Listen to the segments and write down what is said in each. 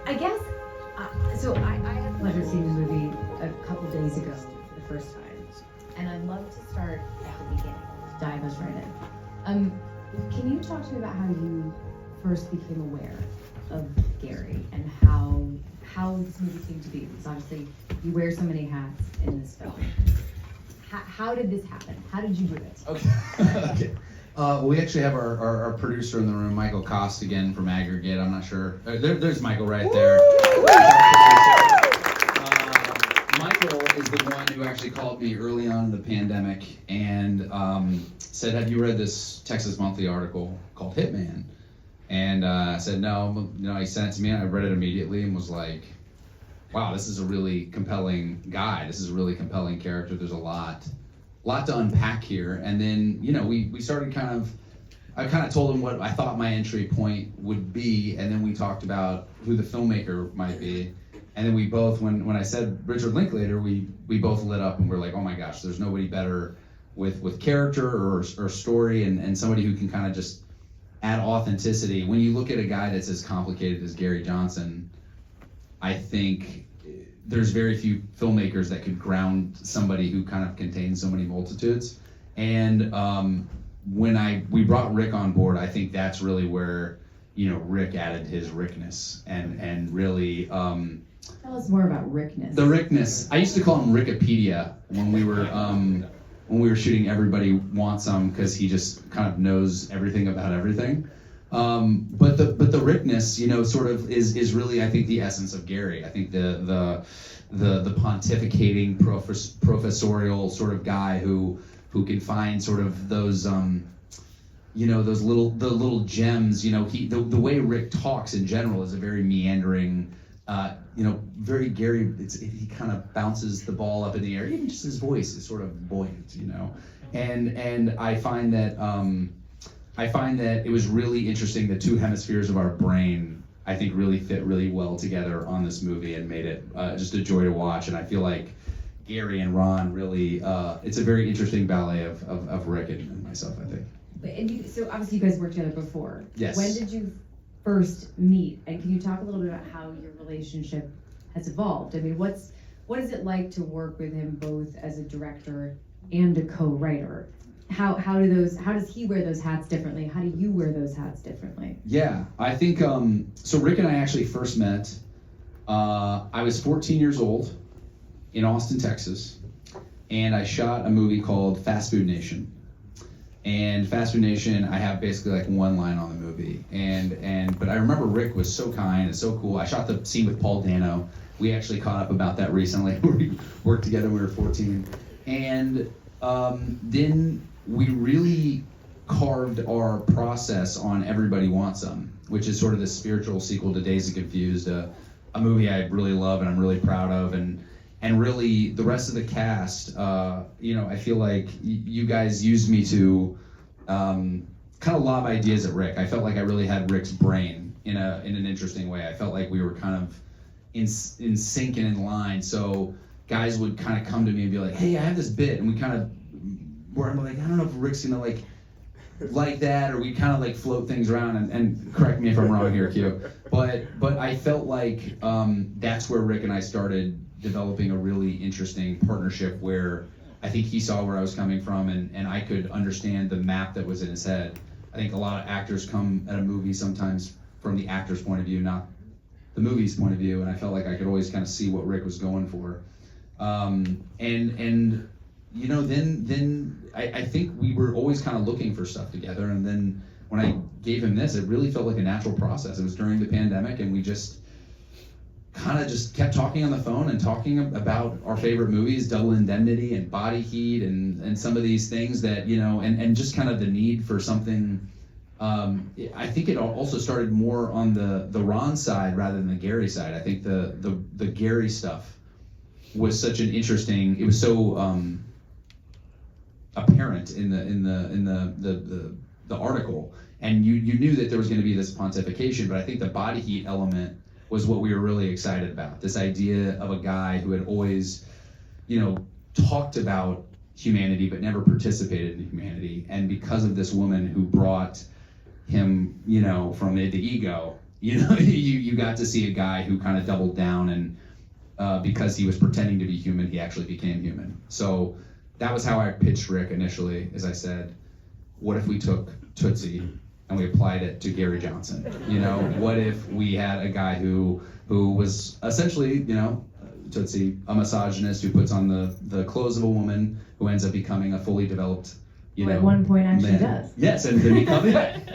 I guess, I had the pleasure of seeing the movie a couple days ago for the first time. And I'd love to start at the beginning, dive us right in. Can you talk to me about how you first became aware of Gary and how this movie came to be? Because obviously you wear so many hats in this film. How did this happen? How did you do it? Okay. We actually have our producer in the room, Michael Kost, again from Aggregate. I'm not sure. There's Michael right there. Michael is the one who actually called me early on in the pandemic and said, "Have you read this Texas Monthly article called Hitman?" And I said, "No." He sent it to me, and I read it immediately and was like, "Wow, this is a really compelling guy. This is a really compelling character. There's a lot to unpack here." And then, we started I kind of told him what I thought my entry point would be, and then we talked about who the filmmaker might be. And then we both, when I said Richard Linklater, we both lit up and we're like, oh my gosh, there's nobody better with character or story and somebody who can kind of just add authenticity. When you look at a guy that's as complicated as Gary Johnson, I think there's very few filmmakers that could ground somebody who kind of contains so many multitudes. And when we brought Rick on board, I think that's really where Rick added his Rickness and really. Tell us more about Rickness. The Rickness. I used to call him Rickopedia when we were shooting Everybody Wants Some, because he just kind of knows everything about everything. But the Rickness, sort of is really, I think, the essence of Gary. I think the pontificating professorial sort of guy who can find sort of those those little gems. The way Rick talks in general is a very meandering, very Gary. He kind of bounces the ball up in the air. Even just his voice is sort of buoyant, And I find that it was really interesting. The two hemispheres of our brain, I think, really fit really well together on this movie and made it just a joy to watch. And I feel like Gary and Ron really, it's a very interesting ballet of Rick and myself, I think. So obviously you guys worked together before. Yes. When did you first meet? And can you talk a little bit about how your relationship has evolved? I mean, what is it like to work with him both as a director and a co-writer? How does he wear those hats differently? How do you wear those hats differently? Yeah, I think, so Rick and I actually first met, I was 14 years old in Austin, Texas, and I shot a movie called Fast Food Nation. And Fast Food Nation, I have basically like one line on the movie. But I remember Rick was so kind and so cool. I shot the scene with Paul Dano. We actually caught up about that recently. We worked together when we were 14. And then we really carved our process on Everybody Wants Some, which is sort of the spiritual sequel to Dazed and Confused, a movie I really love and I'm really proud of. And really, the rest of the cast, I feel like you guys used me to kind of lob ideas at Rick. I felt like I really had Rick's brain in an interesting way. I felt like we were kind of in sync and in line. So guys would kind of come to me and be like, "Hey, I have this bit," and we kind of, where I'm like, I don't know if Rick's gonna like that, or we kind of like float things around. And correct me if I'm wrong here, Q. But I felt like that's where Rick and I started developing a really interesting partnership, where I think he saw where I was coming from and I could understand the map that was in his head. I think a lot of actors come at a movie sometimes from the actor's point of view, not the movie's point of view, and I felt like I could always kind of see what Rick was going for. Then I think we were always kind of looking for stuff together, and then when I gave him this, it really felt like a natural process. It was during the pandemic, and we just kind of just kept talking on the phone and talking about our favorite movies, Double Indemnity and Body Heat and some of these things that, and just kind of the need for something. I think it also started more on the Ron side rather than the Gary side. I think the Gary stuff was such an interesting, it was so apparent in the article, and you knew that there was going to be this pontification, but I think the Body Heat element was what we were really excited about. This idea of a guy who had always, talked about humanity but never participated in humanity, and because of this woman who brought him, from the ego, You know, you got to see a guy who kind of doubled down, and because he was pretending to be human, he actually became human. So that was how I pitched Rick initially, as I said, what if we took Tootsie and we applied it to Gary Johnson? You know, what if we had a guy who was essentially, you know, Tootsie, a misogynist who puts on the clothes of a woman, who ends up becoming a fully developed, you know, at one point actually man. does. Yes, and then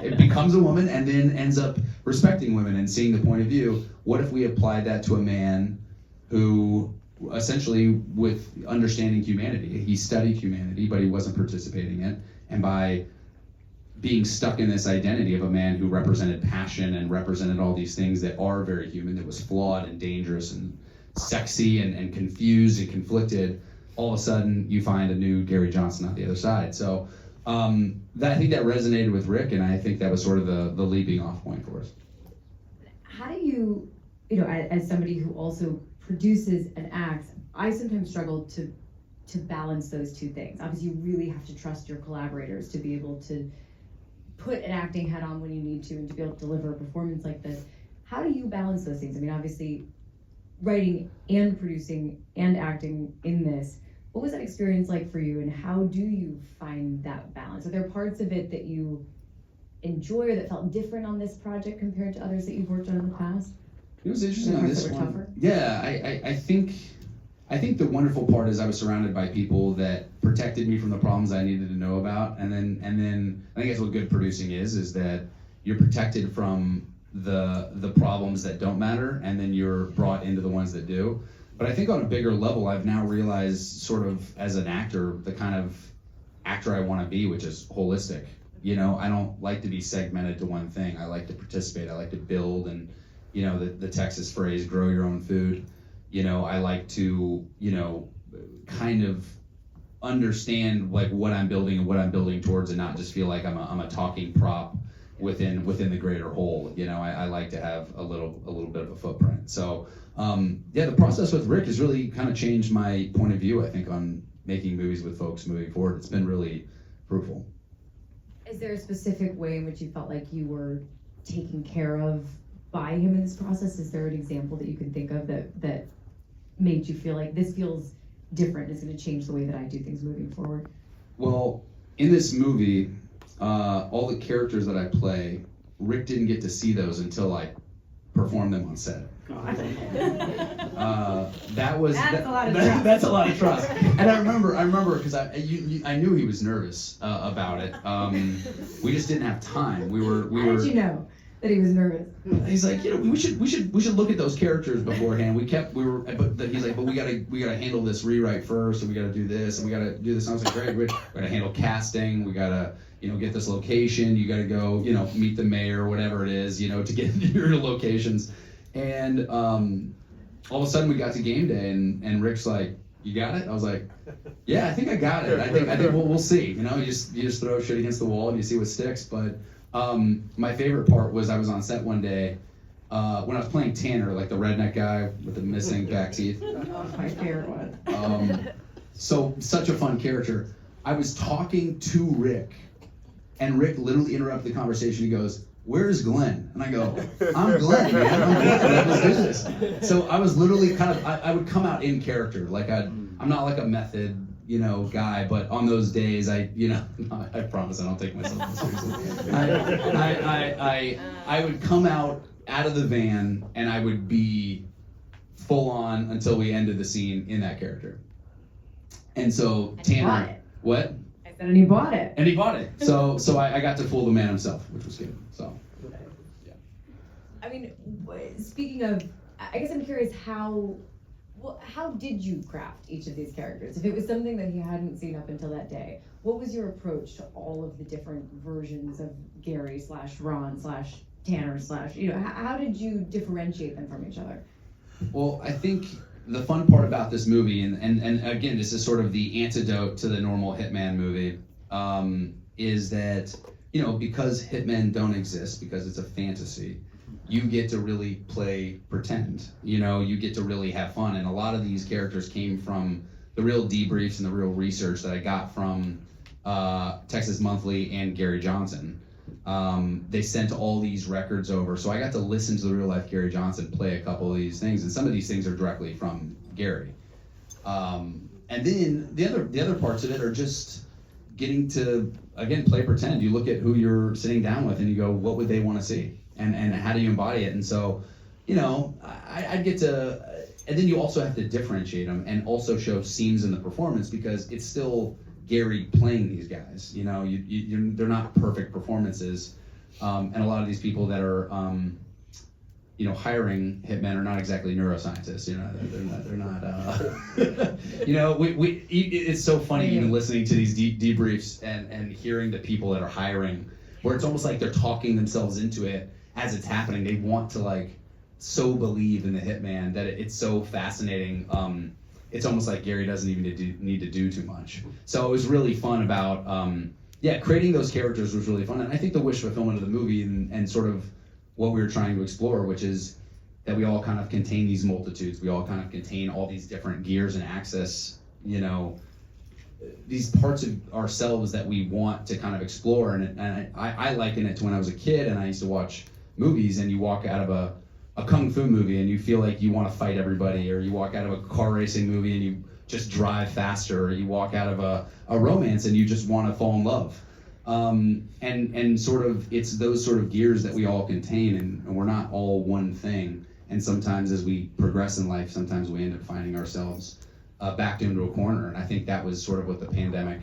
it becomes a woman, and then ends up respecting women and seeing the point of view. What if we applied that to a man who essentially, with understanding humanity, he studied humanity, but he wasn't participating in it, and by being stuck in this identity of a man who represented passion and represented all these things that are very human, that was flawed and dangerous and sexy and confused and conflicted, all of a sudden you find a new Gary Johnson on the other side. So I think that resonated with Rick, and I think that was sort of the leaping off point for us. How do you know, as somebody who also produces and acts, I sometimes struggle to balance those two things. Obviously, you really have to trust your collaborators to be able to put an acting hat on when you need to and to be able to deliver a performance like this. How do you balance those things? I mean, obviously, writing and producing and acting in this, what was that experience like for you, and how do you find that balance? Are there parts of it that you enjoy or that felt different on this project compared to others that you've worked on in the past? It was interesting on this one. Tougher? Yeah, I think the wonderful part is I was surrounded by people that protected me from the problems I needed to know about, and then I think that's what good producing is that you're protected from the problems that don't matter, and then you're brought into the ones that do. But I think on a bigger level, I've now realized, sort of as an actor, the kind of actor I want to be, which is holistic. You know, I don't like to be segmented to one thing. I like to participate. I like to build, and you know, the Texas phrase, grow your own food. You know, I like to, you know, kind of understand like what I'm building and what I'm building towards, and not just feel like I'm a talking prop within the greater whole. You know, I like to have a little bit of a footprint. So yeah, the process with Rick has really kind of changed my point of view, I think, on making movies with folks moving forward. It's been really fruitful. Is there a specific way in which you felt like you were taken care of by him in this process? Is there an example that you can think of that made you feel like this feels different, it's going to change the way that I do things moving forward? Well, in this movie, all the characters that I play, Rick didn't get to see those until I performed them on set. That's a lot of trust. And I remember because I knew he was nervous about it. We just didn't have time. How did you know that he was nervous? He's like, you know, we should look at those characters beforehand. But he's like, but we gotta handle this rewrite first, and we gotta do this, and we gotta do this. And I was like, great, we gotta handle casting. We gotta, you know, get this location. You gotta go, you know, meet the mayor, whatever it is, you know, to get into your locations. And all of a sudden we got to game day, and Rick's like, you got it? I was like, yeah, I think I got it. I think we'll see. You know, you just throw shit against the wall and you see what sticks. But my favorite part was I was on set one day when I was playing Tanner, like the redneck guy with the missing back teeth. My favorite one. So such a fun character. I was talking to Rick, and Rick literally interrupted the conversation. He goes, "Where's Glenn?" And I go, "I'm Glenn, man. I'm Glenn. Let's do this." So I was literally kind of, I would come out in character. Like I'm not like a method, you know, guy, but on those days, I promise I don't take myself seriously. I would come out of the van, and I would be full on until we ended the scene in that character. And so Tanner, what? And he bought it. And he bought it. So I got to fool the man himself, which was good. So, yeah. I mean, speaking of, I guess I'm curious how did you craft each of these characters? If it was something that he hadn't seen up until that day, what was your approach to all of the different versions of Gary / Ron / Tanner / you know, how did you differentiate them from each other? Well, I think the fun part about this movie, and again, this is sort of the antidote to the normal Hitman movie, is that, you know, because Hitmen don't exist, because it's a fantasy, you get to really play pretend. You know, you get to really have fun. And a lot of these characters came from the real debriefs and the real research that I got from Texas Monthly and Gary Johnson. They sent all these records over, so I got to listen to the real life Gary Johnson play a couple of these things, and some of these things are directly from Gary. And then the other parts of it are just getting to, again, play pretend. You look at who you're sitting down with and you go, what would they want to see? And how do you embody it? And so, I'd get to, and then you also have to differentiate them and also show scenes in the performance, because it's still Gary playing these guys. They're not perfect performances. And a lot of these people that are, hiring hitmen are not exactly neuroscientists. They're not. It's so funny even listening to these debriefs and hearing the people that are hiring, where it's almost like they're talking themselves into it as it's happening. They want to so believe in the hitman that it's so fascinating. It's almost like Gary doesn't even need to do too much. So it was really fun about, creating those characters was really fun. And I think the wish fulfillment of the movie and sort of what we were trying to explore, which is that we all kind of contain these multitudes. We all kind of contain all these different gears and access, these parts of ourselves that we want to kind of explore. And I liken it to when I was a kid and I used to watch movies, and you walk out of a kung fu movie and you feel like you want to fight everybody, or you walk out of a car racing movie and you just drive faster, or you walk out of a romance and you just want to fall in love. And sort of, it's those sort of gears that we all contain, and we're not all one thing. And sometimes as we progress in life, sometimes we end up finding ourselves backed into a corner. And I think that was sort of what the pandemic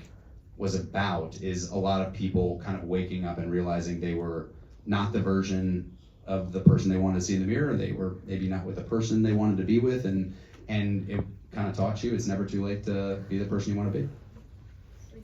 was about, is a lot of people kind of waking up and realizing they were not the version of the person they wanted to see in the mirror. They were maybe not with the person they wanted to be with, and it kind of taught you it's never too late to be the person you want to be.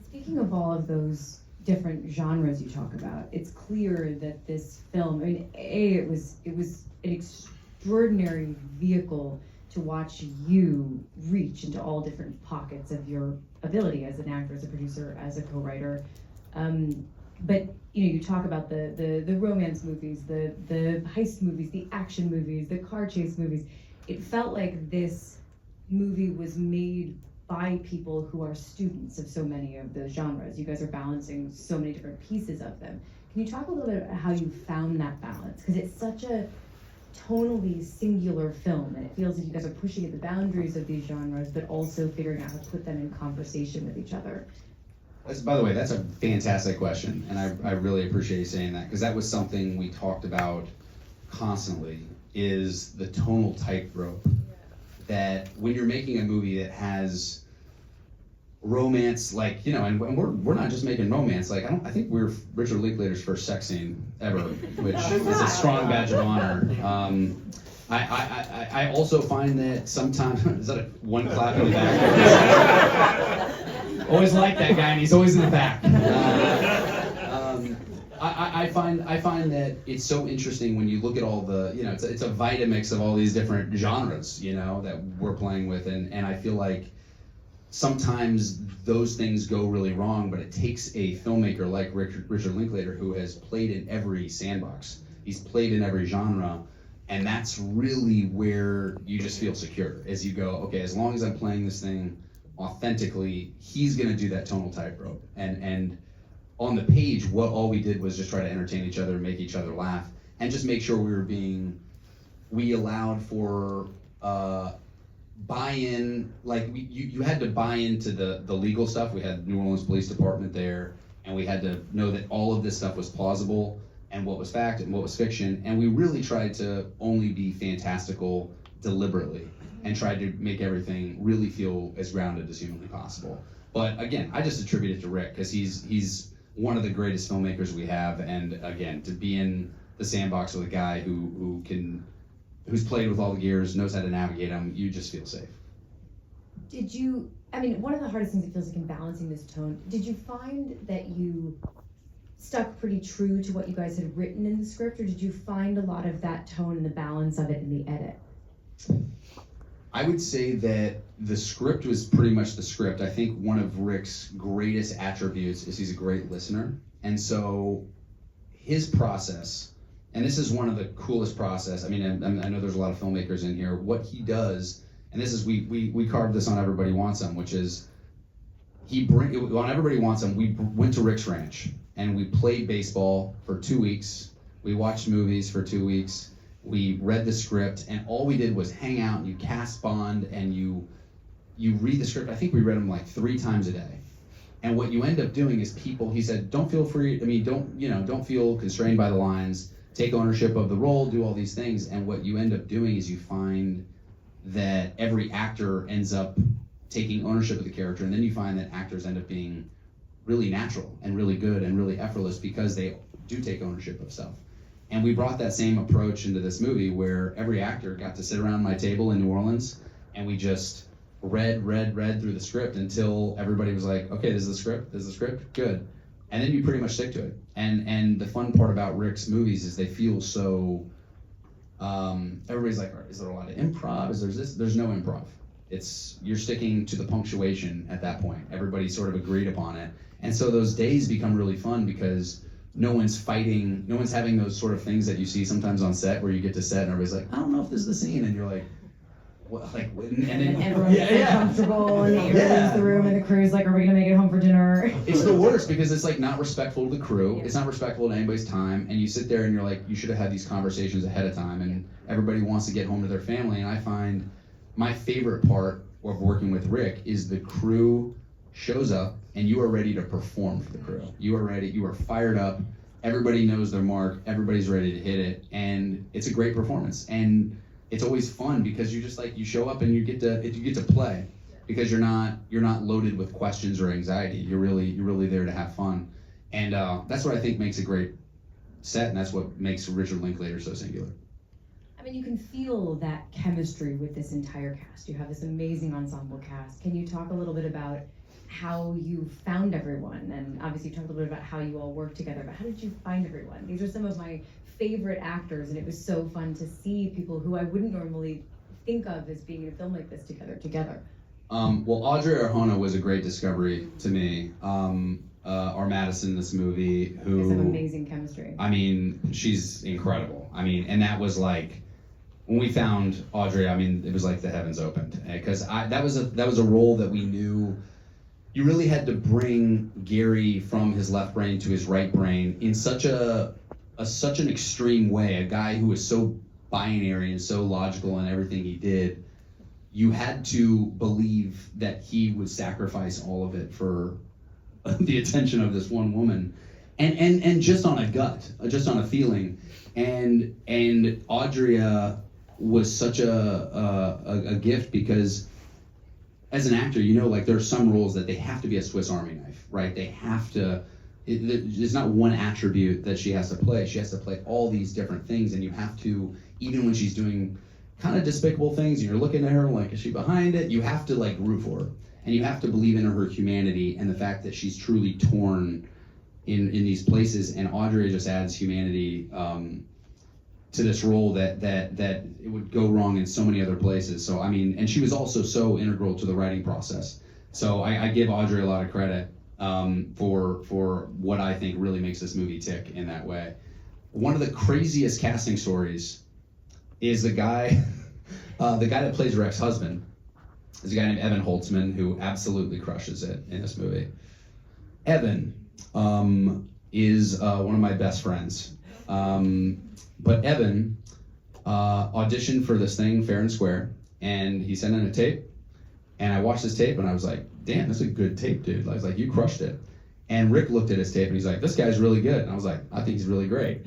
Speaking of all of those different genres you talk about, it's clear that this film, it was an extraordinary vehicle to watch you reach into all different pockets of your ability as an actor, as a producer, as a co-writer. But you talk about the romance movies, the heist movies, the action movies, the car chase movies. It felt like this movie was made by people who are students of so many of the genres. You guys are balancing so many different pieces of them. Can you talk a little bit about how you found that balance? Because it's such a tonally singular film, and it feels like you guys are pushing at the boundaries of these genres, but also figuring out how to put them in conversation with each other. By the way, that's a fantastic question, and I really appreciate you saying that, because that was something we talked about constantly, is the tonal tightrope. That when you're making a movie that has romance, and we're not just making romance, I think we're Richard Linklater's first sex scene ever, which is a strong badge of honor. I also find that sometimes, is that a one clap in the back? Always like that guy, and he's always in the back. I find that it's so interesting when you look at all the, it's a Vitamix of all these different genres, that we're playing with, and I feel like sometimes those things go really wrong, but it takes a filmmaker like Richard Linklater, who has played in every sandbox. He's played in every genre, and that's really where you just feel secure, as you go, okay, as long as I'm playing this thing authentically, he's gonna do that tonal tightrope. And on the page, all we did was just try to entertain each other, make each other laugh, and just make sure we allowed for buy-in, you had to buy into the legal stuff. We had New Orleans Police Department there, and we had to know that all of this stuff was plausible, and what was fact and what was fiction, and we really tried to only be fantastical deliberately, and tried to make everything really feel as grounded as humanly possible. But again, I just attribute it to Rick, because he's one of the greatest filmmakers we have, and again, to be in the sandbox with a guy who's played with all the gears, knows how to navigate them, you just feel safe. One of the hardest things it feels like in balancing this tone, did you find that you stuck pretty true to what you guys had written in the script, or did you find a lot of that tone and the balance of it in the edit? I would say that the script was pretty much the script. I think one of Rick's greatest attributes is he's a great listener. And so his process, and this is one of the coolest process, I know there's a lot of filmmakers in here, what he does, and this is, we carved this on Everybody Wants Them, which is, on Everybody Wants Them, we went to Rick's ranch, and we played baseball for 2 weeks. We watched movies for 2 weeks. We read the script, and all we did was hang out, and you cast bond, and you read the script. I think we read them like 3 times a day. And what you end up doing is he said, don't feel feel constrained by the lines, take ownership of the role, do all these things. And what you end up doing is you find that every actor ends up taking ownership of the character, and then you find that actors end up being really natural and really good and really effortless because they do take ownership of stuff. And we brought that same approach into this movie where every actor got to sit around my table in New Orleans, and we just read through the script until everybody was like, okay, this is the script, good. And then you pretty much stick to it. And the fun part about Rick's movies is they feel so, everybody's like, is there a lot of improv? There's no improv. You're sticking to the punctuation at that point. Everybody sort of agreed upon it. And so those days become really fun because no one's fighting, no one's having those sort of things that you see sometimes on set where you get to set and everybody's like, I don't know if this is the scene, and you're like, what, like, and then everyone's uncomfortable, and then you leave the room, and the crew's like, are we gonna make it home for dinner? It's the worst because it's like not respectful to the crew. It's not respectful to anybody's time, and you sit there and you're like, you should have had these conversations ahead of time, and everybody wants to get home to their family. And I find my favorite part of working with Rick is the crew shows up and you are ready to perform for the crew. You are ready, you are fired up, everybody knows their mark, everybody's ready to hit it, and it's a great performance. And it's always fun because you just like, you show up and you get to play because you're not loaded with questions or anxiety. You're really there to have fun. And that's what I think makes a great set, and that's what makes Richard Linklater so singular. I mean, you can feel that chemistry with this entire cast. You have this amazing ensemble cast. Can you talk a little bit about how you found everyone? And obviously you talked a little bit about how you all work together, but how did you find everyone? These are some of my favorite actors, and it was so fun to see people who I wouldn't normally think of as being in a film like this together. Well, Audrey Arjona was a great discovery to me. Our Madison in this movie, who has some amazing chemistry. I mean, she's incredible. I mean, and that was like, when we found Audrey, I mean, it was like the heavens opened, because that was a role that we knew you really had to bring Gary from his left brain to his right brain in such an extreme way. A guy who was so binary and so logical in everything he did. You had to believe that he would sacrifice all of it for the attention of this one woman, and just on a gut, just on a feeling. And Audrey was such a gift because as an actor, you know, like there are some roles that they have to be a Swiss Army knife, right? They have to. There's not one attribute that she has to play. She has to play all these different things, and you have to, even when she's doing kind of despicable things, and you're looking at her like, is she behind it? You have to like root for her, and you have to believe in her humanity and the fact that she's truly torn in these places. And Audrey just adds humanity to this role that it would go wrong in so many other places. So I mean, and she was also so integral to the writing process. So I give Audrey a lot of credit for what I think really makes this movie tick in that way. One of the craziest casting stories is the guy that plays her ex-husband. There's a guy named Evan Holtzman who absolutely crushes it in this movie. Evan is one of my best friends. But Evan auditioned for this thing fair and square, and he sent in a tape, and I watched this tape and I was like, damn, that's a good tape, dude. I was like, you crushed it. And Rick looked at his tape and he's like, this guy's really good. And I was like, I think he's really great.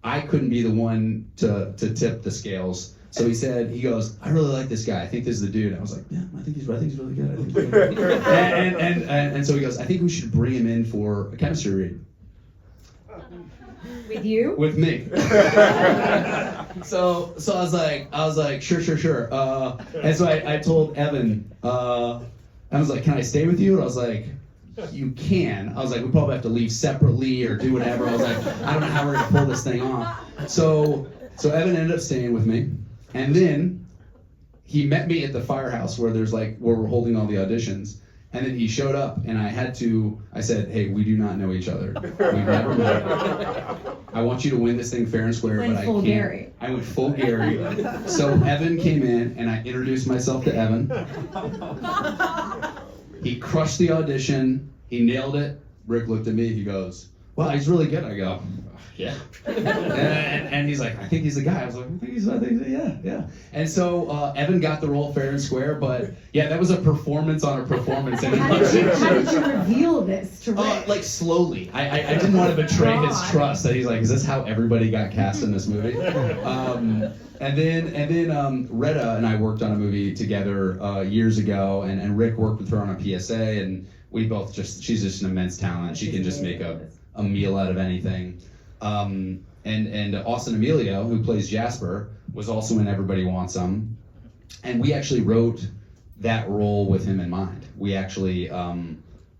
I couldn't be the one to tip the scales. So he goes, I really like this guy. I think this is the dude. I was like, yeah, I think he's really good. And so he goes, I think we should bring him in for a chemistry read. With you? With me. So I was like, sure. And so I told Evan, I was like, can I stay with you? And I was like, you can. I was like, we probably have to leave separately or do whatever. I was like, I don't know how we're gonna pull this thing off. So Evan ended up staying with me, and then he met me at the firehouse where we're holding all the auditions. And then he showed up, and I said, hey, we do not know each other. We've never met. I want you to win this thing fair and square, but I can't. Gary. I went full Gary. So Evan came in, and I introduced myself to Evan. He crushed the audition. He nailed it. Rick looked at me. He goes, well, he's really good. I go, yeah. and he's like, I think he's the guy. I was like, yeah. And so Evan got the role fair and square, but yeah, that was a performance on a performance. And How did you reveal this to Rick? like slowly. I didn't want to betray his trust. That he's like, is this how everybody got cast in this movie? And then Retta and I worked on a movie together years ago, and Rick worked with her on a PSA, and we both she's just an immense talent. She can just make a meal out of anything. And Austin Emilio, who plays Jasper, was also in Everybody Wants Some, and we actually wrote that role with him in mind. We actually,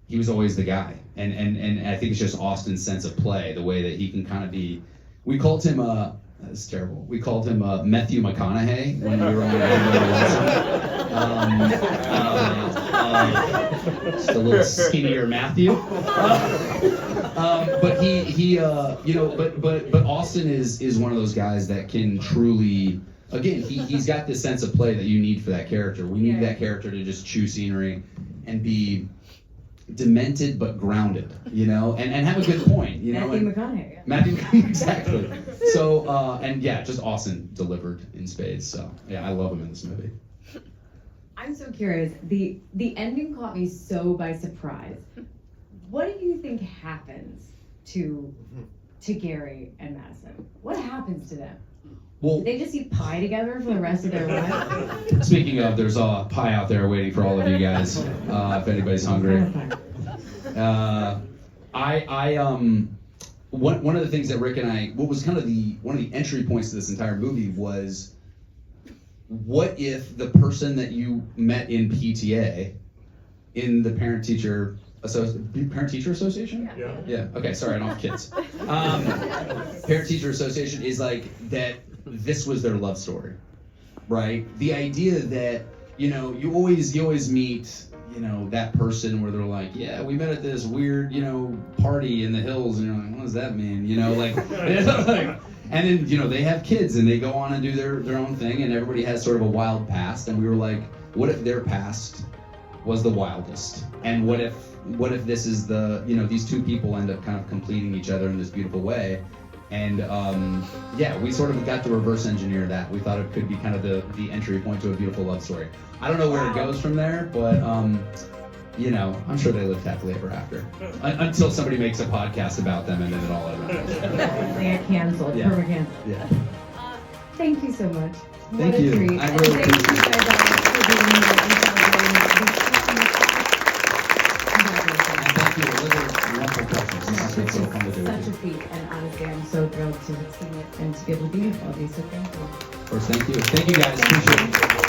he was always the guy, and I think it's just Austin's sense of play, the way that he can kind of be. We called him that's terrible. We called him Matthew McConaughey when we were on Everybody Wants Some. Just a little skinnier Matthew. But but Austin is one of those guys that can truly, again, he's got this sense of play that you need for that character. We need that character to just chew scenery and be demented but grounded, and have a good point, Matthew McConaughey. Yeah. Matthew, exactly. So, and yeah, just Austin delivered in spades. So yeah, I love him in this movie. I'm so curious. The ending caught me so by surprise. What do you think happens to Gary and Madison? What happens to them? Well, do they just eat pie together for the rest of their lives? Speaking of, there's a pie out there waiting for all of you guys, if anybody's hungry. One of the things that Rick and I, what was kind of one of the entry points to this entire movie was, what if the person that you met in PTA, in the Parent-Teacher Association? Yeah. Okay, sorry, I don't have kids. Parent-Teacher Association is like that. This was their love story, right? The idea that you always meet that person where they're like, yeah, we met at this weird party in the hills, and you're like, what does that mean? And then they have kids and they go on and do their own thing, and everybody has sort of a wild past, and we were like, what if their past was the wildest? And what if this is these two people end up kind of completing each other in this beautiful way? And we sort of got to reverse engineer that. We thought it could be kind of the entry point to a beautiful love story. I don't know where it goes from there, but I'm sure they lived happily ever after. Until somebody makes a podcast about them, and then it all ends. They get canceled. Yeah. Perfect cancel. Yeah. Thank you so much. Thank what you. a treat. I really and thank you appreciate guys all for being here and celebrating. Thank you. Those are wonderful questions. This has been so fun to do. Such a feat, and honestly, I'm so thrilled to have seen it and to be able to be with all of you. So thank you. Of course, thank you. Thank you guys. Appreciate it.